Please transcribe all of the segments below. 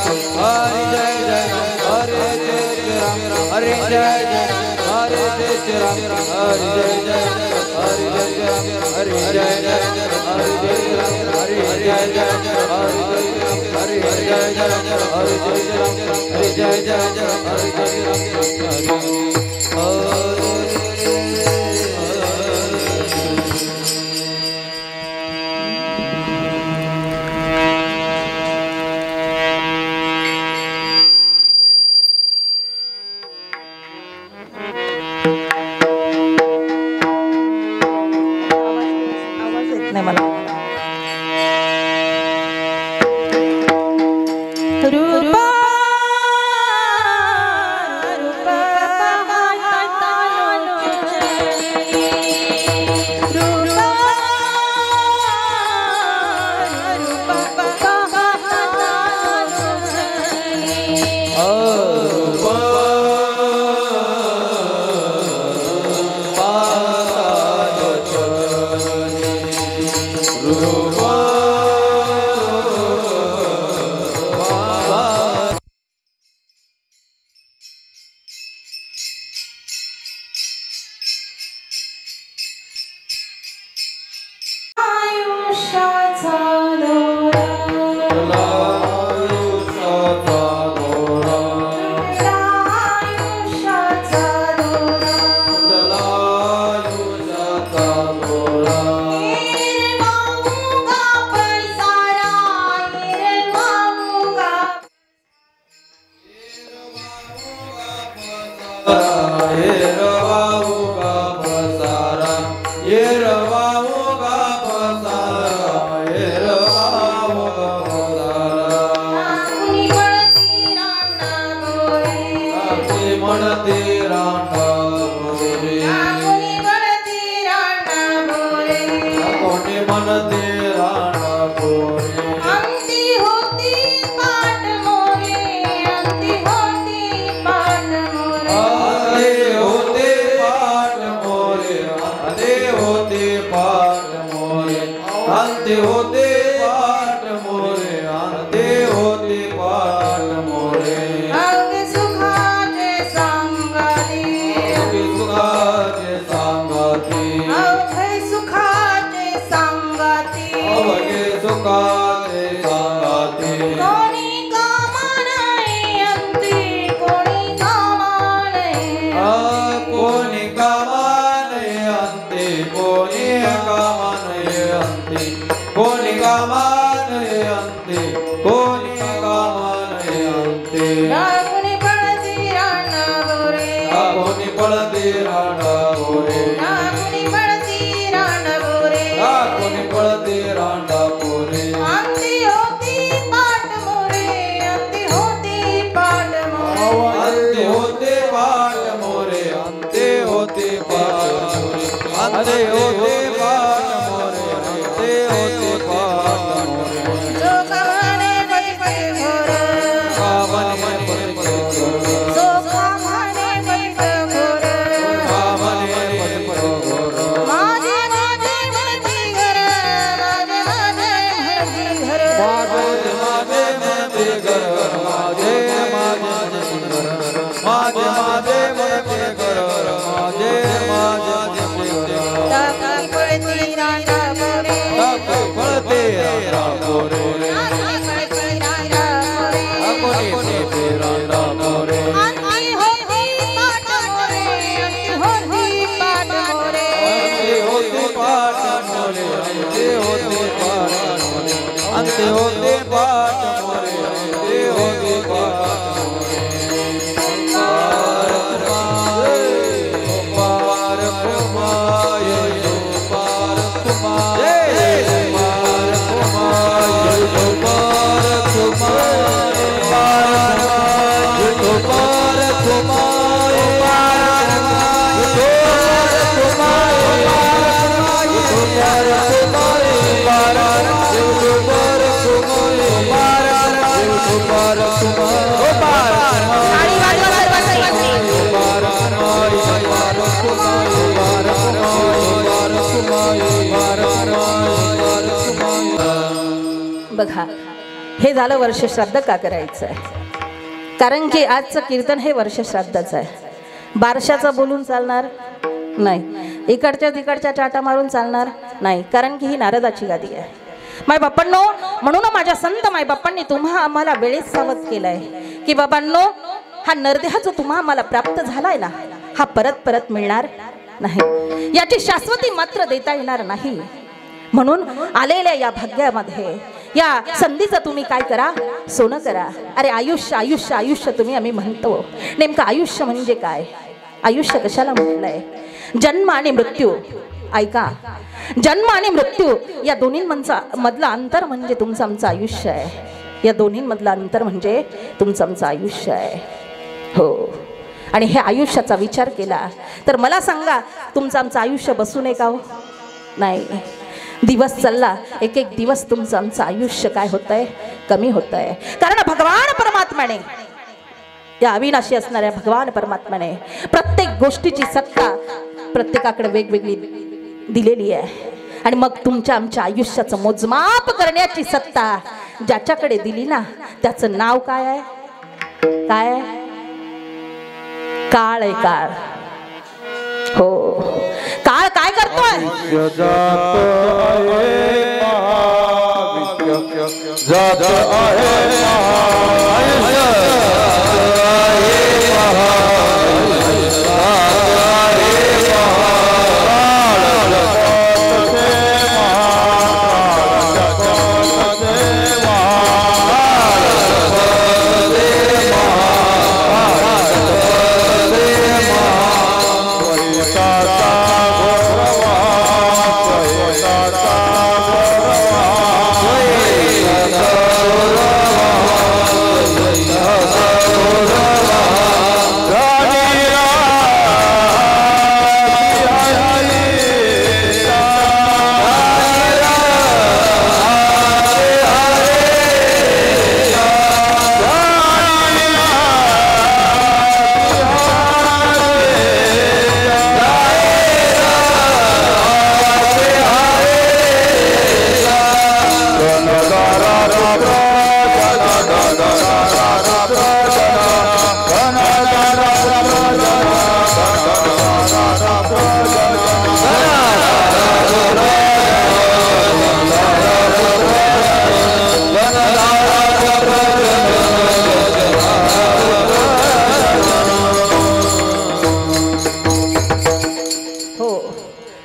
हरि जय जय हरे जय राम हरि जय जय हरे जय राम हरि जय जय हरि जय राम हरि जय जय हरि जय राम हरि जय जय हरि जय राम हरि जय जय हरि जय जय हरि जय राम बघा हे झालं वर्षश्राद्ध का करायचं आहे? कारण की आजचं कीर्तन हे वर्षश्राद्धाचं आहे. बारशाचं बोलून चालणार नाही, इकडच्या तिकडच्या चाटा मारून चालणार नाही, कारण की ही नारदाची गादी आहे. माय बाप्पांनो, म्हणून माझ्या संत माय बाप्पांनी तुम्हा आम्हाला वेळेस सावध केलाय की बाबांनो, हा नरदेह जो तुम्हा आम्हाला प्राप्त झालाय ना, हा परत परत मिळणार नाही, याची शाश्वती मात्र देता येणार नाही. म्हणून आलेल्या या भाग्यामध्ये या संधीचं तुम्ही काय करा, सोनं करा. अरे आयुष्य आयुष्य आयुष्य तुम्ही आम्ही म्हणतो, नेमकं आयुष्य म्हणजे काय? आयुष्य कशाला म्हटलंय? जन्म आणि मृत्यू. ऐका, जन्म आणि मृत्यू या दोन्हींमधलं अंतर म्हणजे तुमचं आमचं आयुष्य आहे. या दोन्हींमधलं अंतर म्हणजे तुमचं आमचं आयुष्य आहे. हो, आणि हे आयुष्याचा विचार केला तर मला सांगा, तुमचं आमचं आयुष्य बसू नये का हो? नाही, दिवस चालला, एक एक दिवस तुमचं आमचं आयुष्य काय होतंय, कमी होतंय. कारण भगवान परमात्म्याने, या अविनाशी असणाऱ्या भगवान परमात्म्याने प्रत्येक गोष्टीची सत्ता प्रत्येकाकडे वेगवेगळी दिलेली आहे. आणि मग तुमच्या आमच्या आयुष्याचं मोजमाप करण्याची सत्ता ज्याच्याकडे दिली ना, त्याचं नाव काय आहे? काय आहे? काळ आहे, काळ. हो, काळ काय करतोय?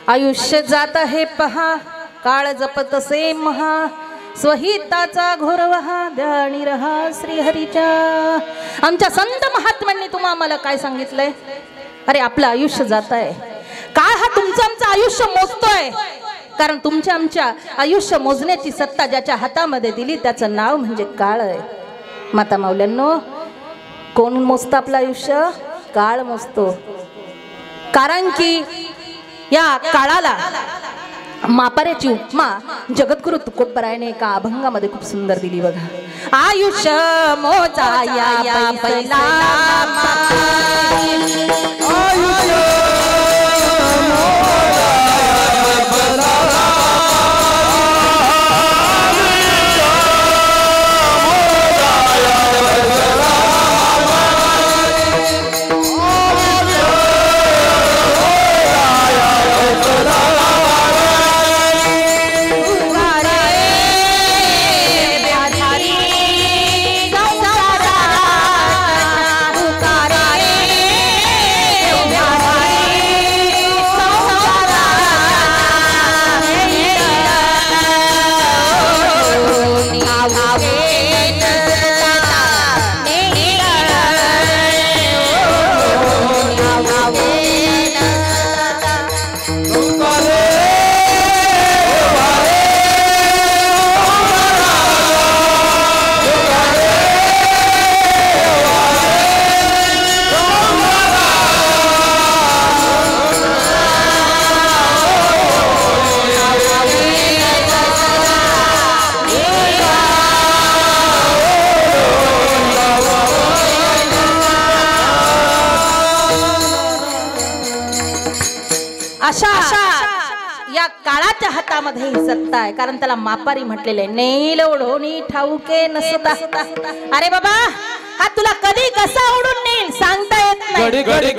आयुष्य जात आहे पहा, काळ जपत से महा, स्वहिताचा घोर वहा, ध्यानी रहा श्रीहरीच्या. आमच्या संत महात्म्यांनी तुम्हा आम्हाला काय सांगितलंय? अरे आपलं आयुष्य जात आहे, काळ हा तुमचं आमचं आयुष्य मोजतोय. कारण तुमच्या आमच्या आयुष्य मोजण्याची सत्ता ज्याच्या हातामध्ये दिली त्याचं नाव म्हणजे काळ आहे. माता माऊल्यांनो, कोण मोजतं आपलं आयुष्य? काळ मोजतो. कारण की या काळाला मापाऱ्याची उपमा जगद्गुरु तुकोबरायाने एका अभंगामध्ये खूप सुंदर दिली बघा. आयुष्य मोजाया पहिला त्याच्या हातामध्ये ही सत्ता आहे, कारण त्याला मापारी म्हटलेले नेल ओढोनी ठाऊके नसता. अरे बाबा हा तुला कधी कसा ओढून नेईल सांगता येत नाही. घडी घडी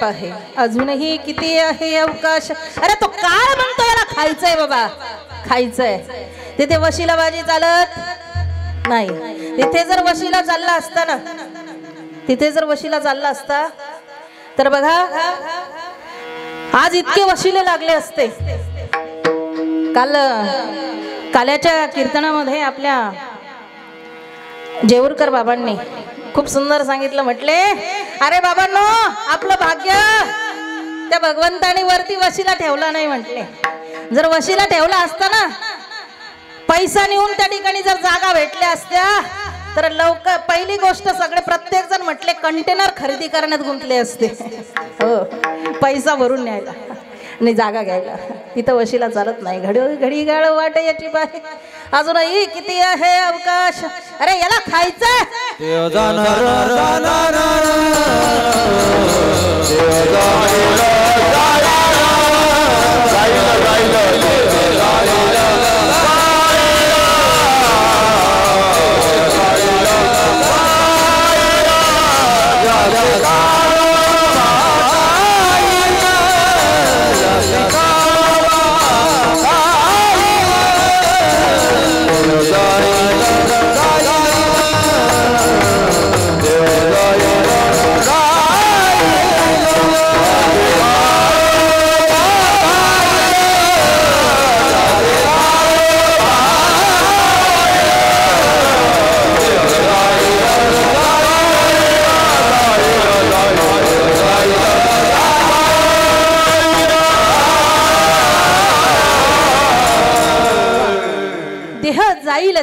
आहे. अजूनही किती आहे अवकाश. अरे तो काळ म्हणतो याला खायचंय बाबा, खायचंय. तिथे वशिलाबाजी चालत नाही. तिथे जर वशिला चालला असता ना, तिथे जर वशिला चालला असता तर बघा आज इतके वशिले लागले असते. काल्याच्या कीर्तनामध्ये आपल्या जेऊरकर बाबांनी खूप सुंदर सांगितलं. म्हटले अरे बाबांनो आपलं भाग्य त्या भगवंताने वरती वशिला ठेवला नाही. म्हटले जर वशिला ठेवला असता ना, पैसा नेऊन त्या ठिकाणी जर जागा भेटल्या असत्या तर लवकर पहिली गोष्ट सगळे प्रत्येक जण म्हटले कंटेनर खरेदी करण्यात गुंतले असते. हो, पैसा भरून न्यायला आणि जागा घ्यायला. तिथं वशिला चालत नाही. घडी गाळ वाट याची बाहे. अजूनही किती आहे अवकाश. अरे याला खायचं.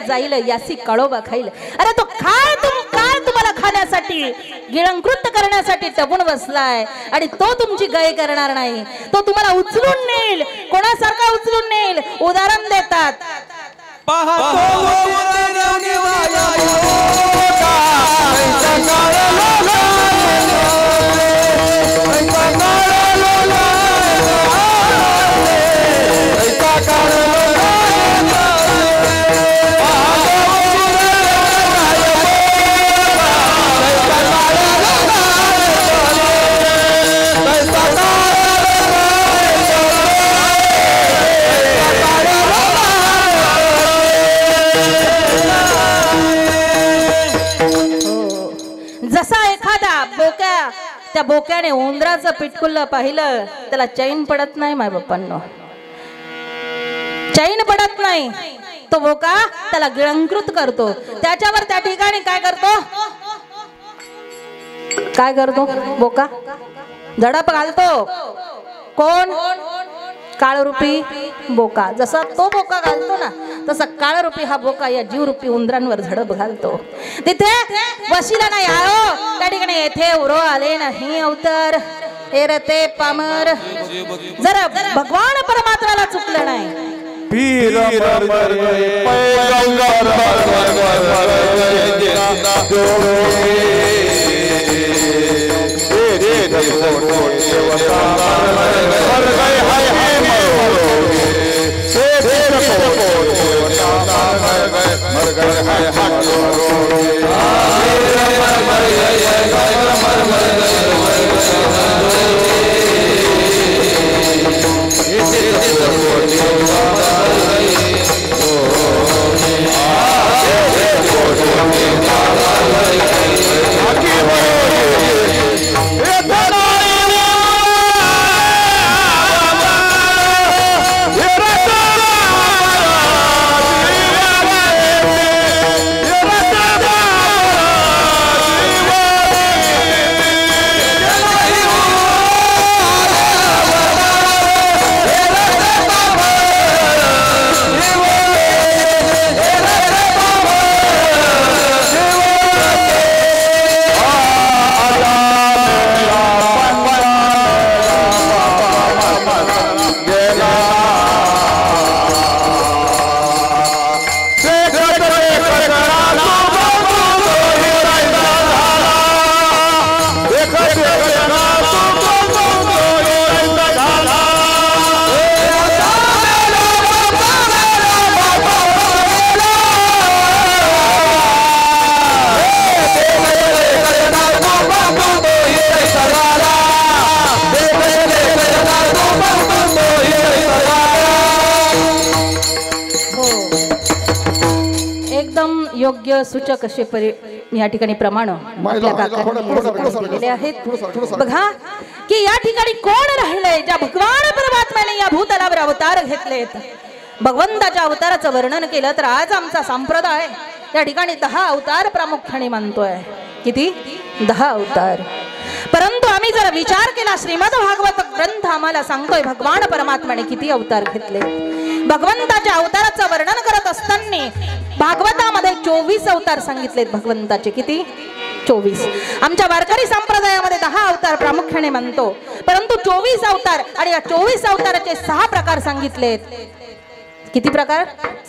जाईल यासी कळोबा खाईल. अरे तो काळ तुम्हाला खाण्यासाठी गिळंकृत करण्यासाठी टपून बसलाय आणि तो तुमची गय करणार नाही. तो तुम्हाला उचलून नेईल. कोणासारखा उचलून नेईल उदाहरण देतात. त्या बोक्याने उंदराचं पिटकुल्ल पाहिलं त्याला चैन पडत नाही. माय बाप्पांनो चैन पडत नाही. तो बोका त्याला गिळंकृत करतो. त्याच्यावर त्या ठिकाणी काय करतो बोका झडप घालतो. कोण? काळरूपी बोका. जसा तो बोका घालतो ना तसा काळरूपी हा बोका या जीवरूपी उंदरांवर झडप घालतो. तिथे वशिला नाही आयो त्या ठिकाणी येथे उरो आले नाही अवतार. हे रते पामर जर भगवान परमात्म्याला चुकलं नाही. Yeah. एकदम योग्य सूचक असे या ठिकाणी प्रमाण आपल्या काकांनी दिलेले आहेत। बघा की या ठिकाणी कोण राहिले ज्या भगवान परमात्म्याने या भूतलावर अवतार घेतलेत। भगवंताच्या अवताराचं वर्णन केलं तर आज आमचा संप्रदाय या ठिकाणी 10 अवतार प्रामुख्याने मानतोय। किती? 10 अवतार। परंतु आम्ही जर विचार केला श्रीमद भागवत ग्रंथ आम्हाला सांगतोय भगवान परमात्म्याने किती अवतार घेतले। भगवंताच्या अवताराचं वर्णन करत असताना भागवतामध्ये 24 अवतार सांगितलेत भगवंताचे। किती? 24। आमच्या वारकरी संप्रदायामध्ये 10 अवतार प्रामुख्याने मानतो, परंतु 24 अवतार आणि या 24 अवताराचे 6 प्रकार सांगितलेत। किती प्रकार?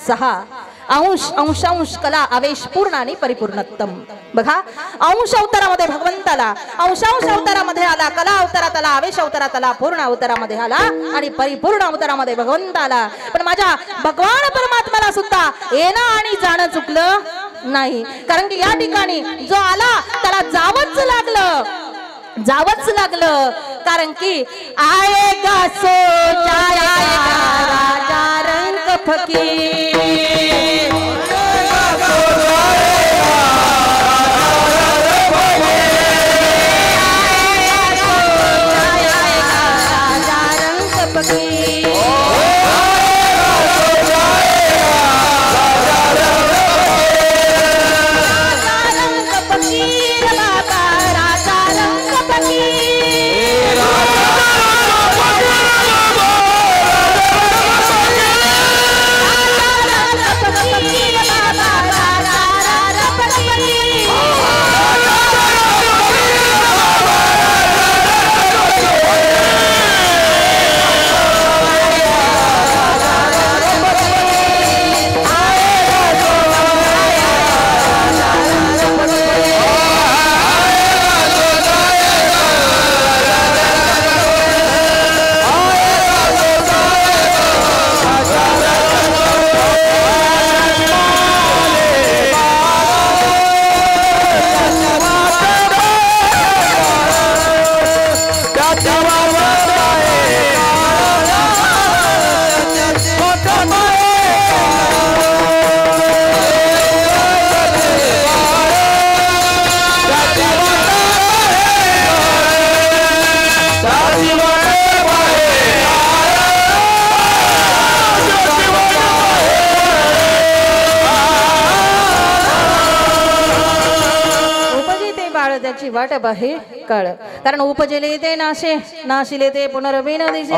6। अंश, अंशांश, कला, आवेश, पूर्ण आणि परिपूर्णत्तम। बघा अंश अवतारामध्ये भगवंताला, अंशांश अवतारामध्ये आला, कला अवतारात आला, आवेश अवतारात आला, पूर्ण अवतारामध्ये आला आणि परिपूर्ण अवतारामध्ये भगवंताला। पण माझ्या भगवान परमात्म्याला सुद्धा येणं आणि जाणं चुकलं नाही, कारण की या ठिकाणी जो आला त्याला जावंच लागलं, कारण की आएगा सो जाएगा राजा रंग फकीर। वाट बाहे काळ, कारण उपजेले ते नाशे, नाशिले ते पुनर्विन दिसे।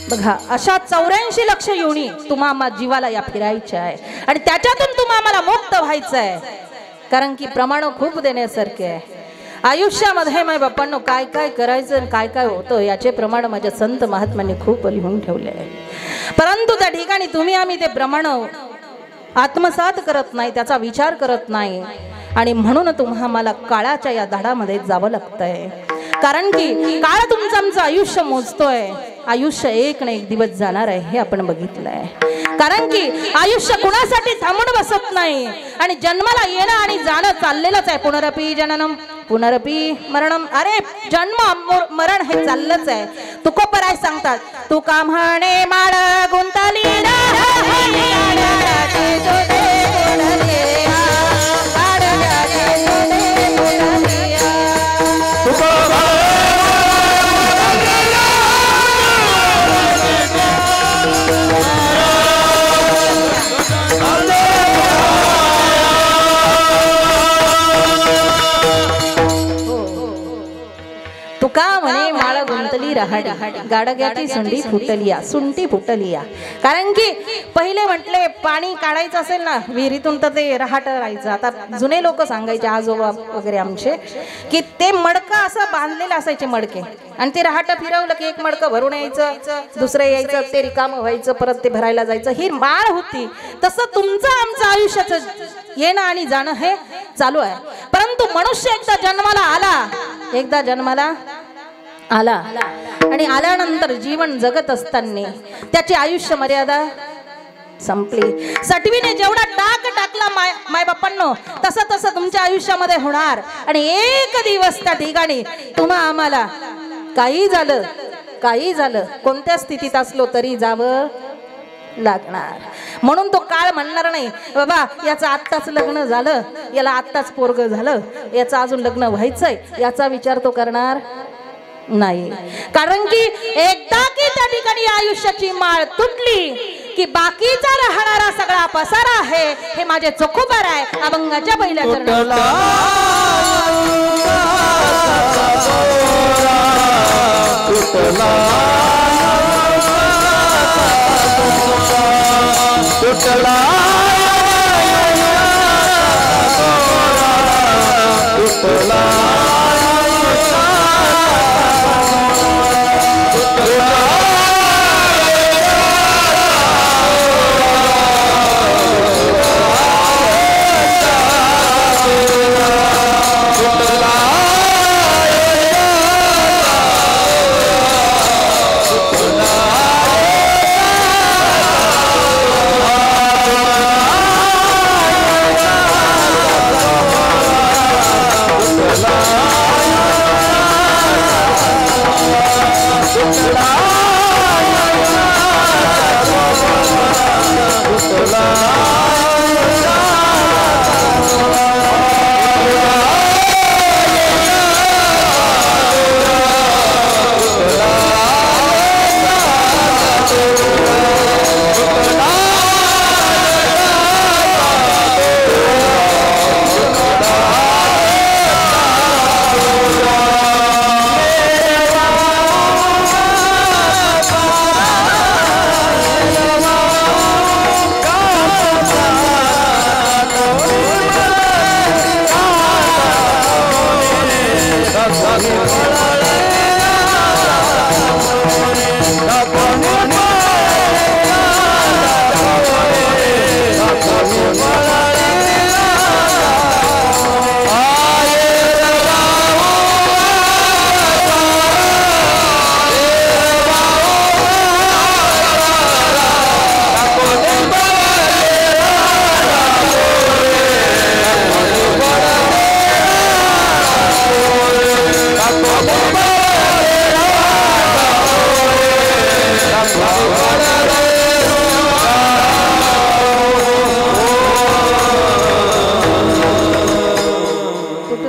बघा अशा 84 लक्ष योनी तुम्हा जीवाला या फिरायच्या आहे आणि त्याच्यातून तुम्हाला मुक्त व्हायचं आहे, कारण की प्रमाण खूप देण्यासारखे आहे। आयुष्यामध्ये माय बापांनो काय काय करायचं आणि काय काय होतं याचे प्रमाण माझ्या संत महात्म्यांनी खूप लिहून ठेवले आहे, परंतु त्या ठिकाणी तुम्ही आम्ही ते प्रमाण आत्मसात करत नाही, त्याचा विचार करत नाही आणि म्हणून तुम्हाला काळाच्या या धाडामध्ये जावं लागतंय, कारण की काळ तुमचं आमचं आयुष्य मोजतोय। आयुष्य एक ना एक दिवस जाणार आहे हे आपण बघितलंय, कारण की आयुष्य कुणासाठी थांबून बसत नाही आणि जन्माला येणं आणि जाणं चाललेलंच आहे। पुनरपी जननम पुनरपी मरणम, अरे जन्म मरण हे चाललंच आहे। तुकोबराय सांगतात तू का म्हणे माळ गुंतली तुका म्हणे माळ गुंतली रहाडी गाडग्याची सुंटी फुटलिया कारण की पहिले म्हटले पाणी काढायचं असेल ना विहिरीतून तर ते रहाट राहायचं. आता जुने लोक सांगायचे आजोबा वगैरे आमचे की ते मडकं असं बांधलेलं असायचे मडके आणि ते रहाट फिरवलं की एक मडकं भरून यायचं दुसरं यायचं ते रिकामं व्हायचं परत ते भरायला जायचं ही माळ होती. तसं तुमचं आमचं आयुष्याचं येणं आणि जाणं हे चालू आहे. परंतु मनुष्य एकदा जन्माला आला आणि आल्यानंतर जीवन जगत असताना त्याची आयुष्य मर्यादा संपली. सटवीने जेवढा टाक टाकला माय बापांनो तसं तसं तुमच्या आयुष्यामध्ये होणार आणि एक दिवस त्या ठिकाणी तुम्हा आम्हाला काही झालं कोणत्या स्थितीत असलो तरी जावं लागणार. म्हणून तो काळ म्हणणार नाही बाबा याचं आत्ताच लग्न झालं याला आत्ताच पोरग झालं याचं अजून लग्न व्हायचंय याचा विचार तो करणार नाही. कारण की एकदा की त्या ठिकाणी आयुष्याची माळ तुटली की बाकीचा राहणारा सगळा पसारा आहे हे माझे चोखोबार आहे अभंगाच्या पहिल्या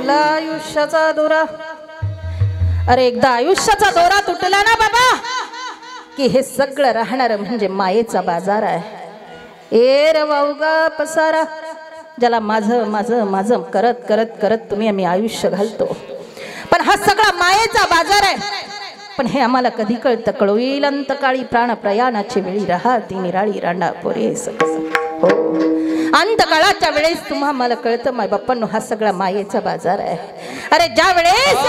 आयुष्याचा दोरा. अरे एकदा आयुष्याचा दोरा तुटला ना बाबा की हे सगळं राहणार म्हणजे मायेचा बाजार आहे. ए रवाउगा पसारा ज्याला माझं माझं माझं करत करत करत तुम्ही आम्ही आयुष्य घालतो पण हा सगळा मायेचा बाजार आहे. पण हे आम्हाला कधी कळतं कळविल अंतकाळी प्राण प्रयाणाची वेळी राहती निराळी रांडा पोरे हो अंतकाळाच्या वेळेस तुम्हा मला कळतं माय बाप्पांनो हा सगळा मायेचा बाजार आहे. अरे ज्या वेळेस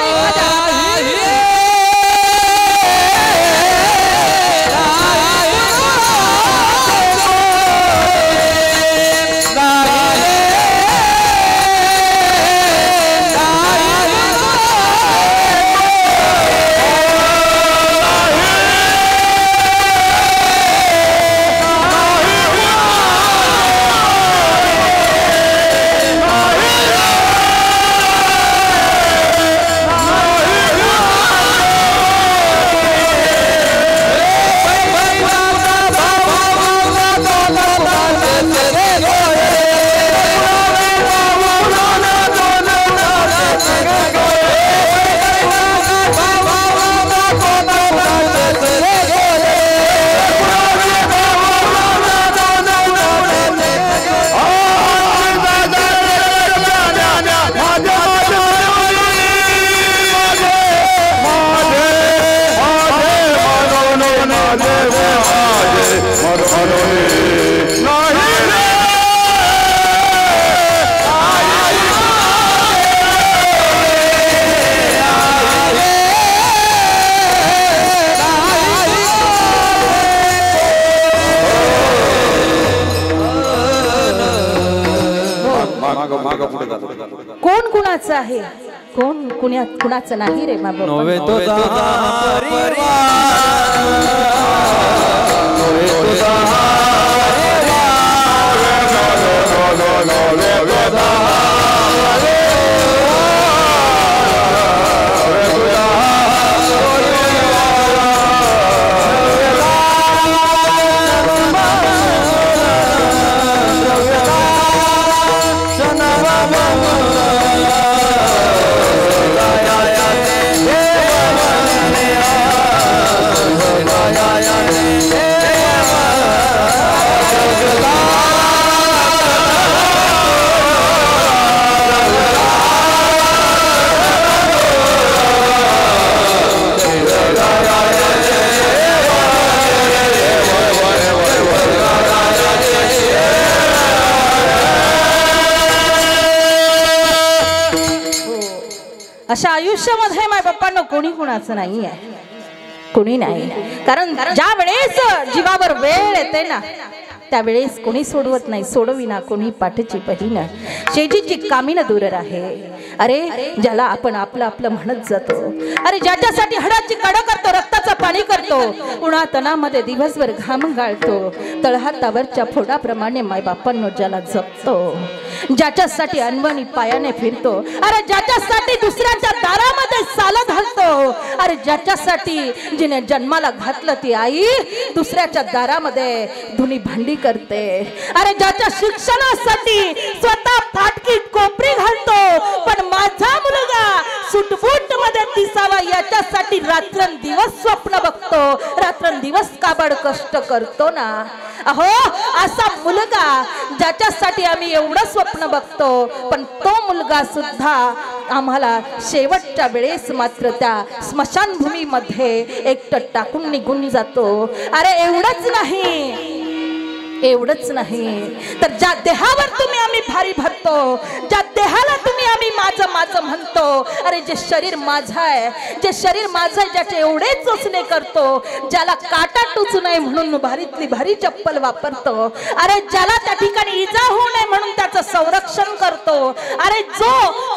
कोण कुणाचं आहे कोण कुणाचं नाही रे बाबा अशा आयुष्यामध्ये माय बाप्पांना कोणी कुणाचं नाही आहे कोणी नाही कारण ज्या वेळेस जीवावर वेळ येते ना त्यावेळेस कोणी सोडवत नाही सोडविना कोणी पाठची बहीण शेजीची कामीन दूर राहे अरे ज्याला आपण आपलं आपलं म्हणत जातो अरे ज्याच्यासाठी हडाची काढ करतो रक्ताचं पाणी करतो उन्हातनामध्ये दिवसभर घाम गाळतो तळहातावरच्या फोडाप्रमाणे मायबापांनो ज्याला जपतो ज्याच्यासाठी अनवणी पायाने फिरतो अरे ज्याच्यासाठी दुसऱ्याच्या दारामध्ये साल घालतो अरे ज्याच्यासाठी जिने जन्माला घातलं ती आई दुसऱ्याच्या दारामध्ये धुनी भांडी करते अरे ज्याच्या शिक्षणासाठी स्वतः फाटकी कोपरी घालतो पण माझा मुलगा सुटबुट मध्ये दिसावा याच्यासाठी रात्रंदिवस स्वप्न बघतो रात्रंदिवस काबड कष्ट करतो ना अहो असा मुलगा ज्याच्यासाठी आम्ही एवढं स्वप्न बघतो पण तो मुलगा सुद्धा आम्हाला शेवटच्या वेळेस मात्र त्या स्मशानभूमीमध्ये एकटं टाकून निघून जातो अरे एवढंच नाही तर ज्या देहावर तुम्ही आम्ही भारी भरतो ज्या देहाला तुम्ही आम्ही माझं म्हणतो अरे जे शरीर माझं आहे ज्याचे एवढे चोचणे करतो ज्याला काटा टुचू नये म्हणून भारीतली भारी चप्पल वापरतो अरे ज्याला त्या ठिकाणी इजा होऊ नये म्हणून त्याचं संरक्षण करतो अरे जो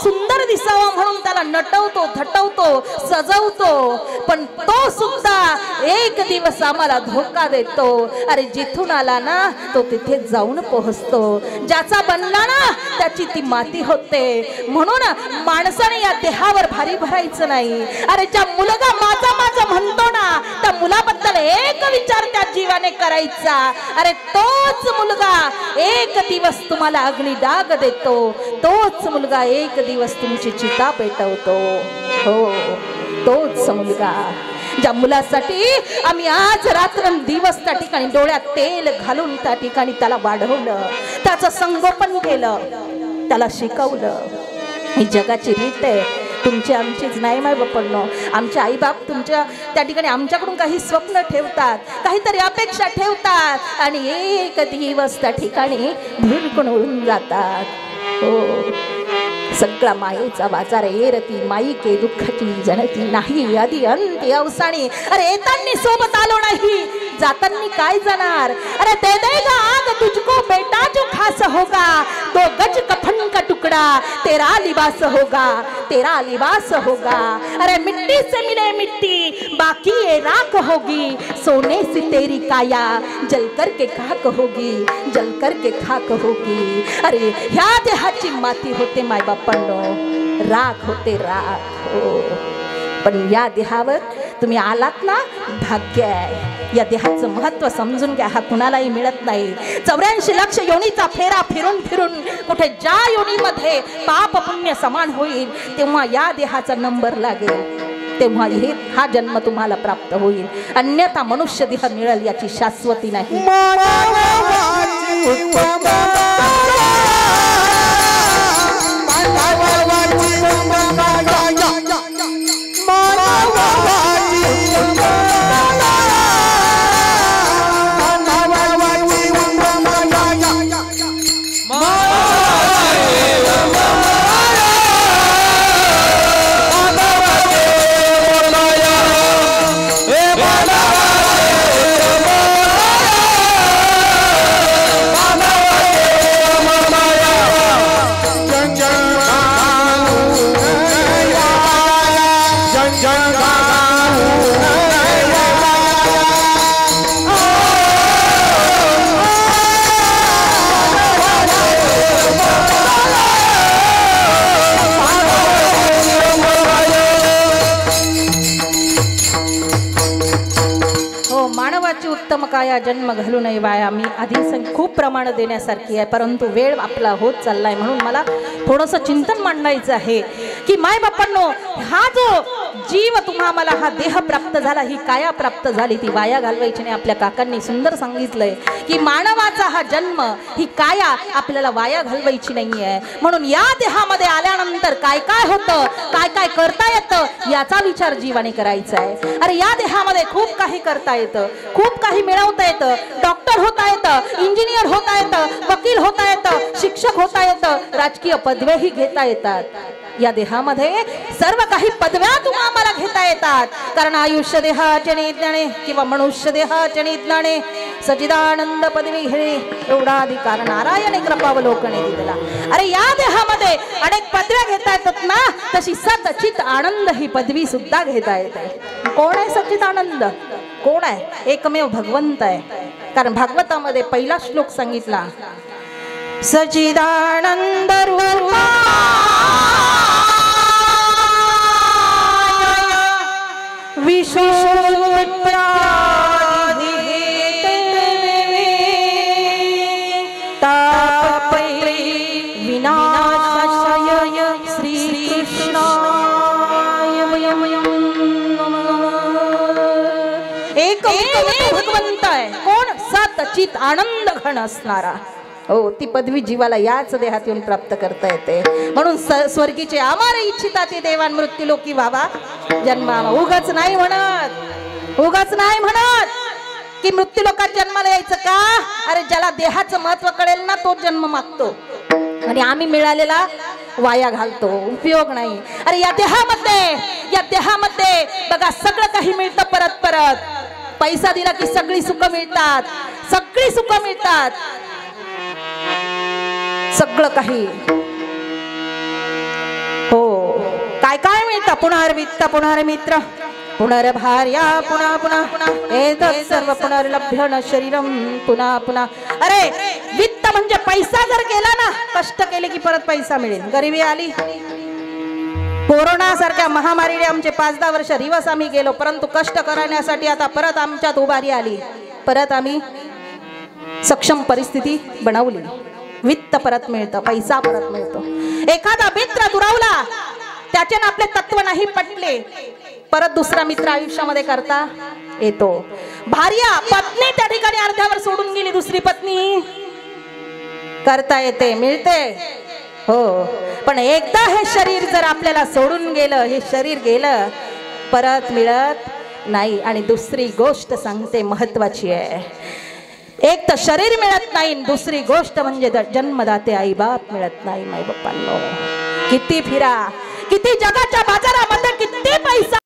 सुंदर दिसावा म्हणून त्याला नटवतो थटवतो सजवतो पण तो सुद्धा एक दिवस आम्हाला धोका देतो अरे जिथून आला ना तो तिथे जाऊन पोहोचतो ज्याचा बनला ना त्याची ती माती होते म्हणून माणसाने या देहावर भारी भरायचं नाही अरे ज्या मुलगा माझा म्हणतो ना त्या मुलाबद्दल एक विचार त्या जीवाने करायचा अरे तोच मुलगा एक दिवस तुम्हाला अग्नी डाग देतो तोच मुलगा एक दिवस तुमची चिता पेटवतो हो तोच मुलगा ज्या मुलासाठी आम्ही आज रात्रंदिवस त्या ठिकाणी डोळ्यात तेल घालून त्या ठिकाणी त्याला वाढवलं त्याचं संगोपन केलं त्याला शिकवलं ही जगाची रीत आहे तुमची आमचीच नाही माय बापांनो आमचे आईबाप तुमच्या त्या ठिकाणी आमच्याकडून काही स्वप्न ठेवतात काहीतरी अपेक्षा ठेवतात आणि एक दिवस त्या ठिकाणी भुरकून उडून जातात हो सगळा मायेचा बाजार एरती माई के दुःखाची जनती नाही आधी अंती अवसानी अरे येतानी सोबत आलो नाही जातानी काय जाणार अरे दे देगा आग तुझको बेटा जो खास होगा दो गज कफन का टुकड़ा तेरा लिबास होगा अरे मिट्टी से मिले मिट्टी बाकी ये राख होगी सोने से तेरी काया जल करके खाक होगी अरे ह्या देहाची माती होते माय बापांनो राख होते राख हो पण या देहावर तुम्ही आलात ना भाग्य आहे या देहाचं महत्त्व समजून घ्या हा कुणालाही मिळत नाही 84 लाख योनीचा फेरा फिरून कुठे ज्या योनीमध्ये पाप पुण्य समान होईल तेव्हा या देहाचा नंबर लागेल तेव्हा हा जन्म तुम्हाला प्राप्त होईल अन्यथा मनुष्य देह मिळेल याची शाश्वती नाही मानवाची मानवाची उत्तम काया जन्म घालू नये वाया. मी आधी खूप प्रमाण देण्यासारखी आहे, परंतु वेळ आपला होत चाललाय, म्हणून मला थोडंसं चिंतन मांडायचं आहे की माय बापांनो, हा जो जीव तुम्हा मला हा देह प्राप्त झाला, ही काया प्राप्त झाली, ती वाया घालवायची नाही. आपल्या काकांनी सुंदर सांगितलंय की मानवाचा हा जन्म, ही काया आपल्याला वाया घालवायची नाहीये. म्हणून या देहामध्ये आल्यानंतर काय काय होतं, काय काय करता येतं, याचा विचार जीवाने करायचा आहे. अरे या देहामध्ये खूप काही करता येतं, खूप काही मिळवता येतं. डॉक्टर होता येतं, इंजिनियर होता येतं, वकील होता येतं, शिक्षक होता येतं, राजकीय पदव्याही घेता येतात. या देहामध्ये सर्व काही पदव्या तुम्हाला आम्हाला घेता येतात. कारण आयुष्य देहाचे निज्ञाने किंवा मनुष्य देहाचे निज्ञाने सचिदानंद पदवी घेणे एवढा अधिकार नारायण कृपावलोकने दिलेला. अरे या देहामध्ये अनेक पदव्या घेता येतात ना, तशी सचित आनंद ही पदवी सुद्धा घेता येते. कोण आहे सचित आनंद? कोण आहे? एकमेव भगवंत आहे. कारण भागवतामध्ये पहिला श्लोक सांगितला, सचिदानंद रूपा विनाशाय श्रीकृष्णाय एक भगवंत आहे. कोण? सचित आनंद घन असणारा. हो, ती पदवी जीवाला याच देहात येऊन प्राप्त करता येते. म्हणून स्वर्गीचे आमार इच्छिता ते देवान मृत्यू लोकी व्हावा जन्मावा. उगाच नाही म्हणत, उगाच नाही म्हणत की मृत्यू लोकात जन्माला यायचं का. अरे ज्याला देहाचं महत्व कळेल ना, तो जन्म मागतो आणि आम्ही मिळालेला वाया घालतो, उपयोग नाही. अरे या देहामध्ये बघा सगळं काही मिळतं परत परत. पैसा दिला की सगळी सुख मिळतात, सगळी सुख मिळतात, सगळं काही. हो, काय काय मिळतं? पुनर्वित्त, पुनर्मित्र, पुनर्भार्या, पुन्हा पुन्हा एतत् सर्व पुनर्लभ्य न शरीरम पुन्हा पुन्हा. अरे वित्त म्हणजे पैसा जर गेला ना, कष्ट केले की परत पैसा मिळेल. गरिबी आली, कोरोना सारख्या महामारीने आमचे 5-10 वर्ष दिवस आम्ही गेलो, परंतु कष्ट करण्यासाठी आता परत आमच्यात उभारी आली, परत आम्ही सक्षम परिस्थिती बनवली. वित्त परत मिळतं, पैसा परत मिळतो. एखादा मित्र दुरावला, त्याचे आपले तत्व नाही पटले, परत दुसरा मित्र आयुष्यामध्ये करता येतो. भार्या पत्नी त्या ठिकाणी अर्ध्यावर सोडून गेली, दुसरी पत्नी करता येते, मिळते. हो, पण एकदा हे शरीर जर आपल्याला सोडून गेलं, हे शरीर गेलं, परत मिळत नाही. आणि दुसरी गोष्ट सांगते, महत्वाची आहे. एक तर शरीर मिळत नाही, दुसरी गोष्ट म्हणजे जन्मदाते आई बाप मिळत नाही. माय बाप्पांनो, किती फिरा, किती जगाच्या बाजारामध्ये किती पैसा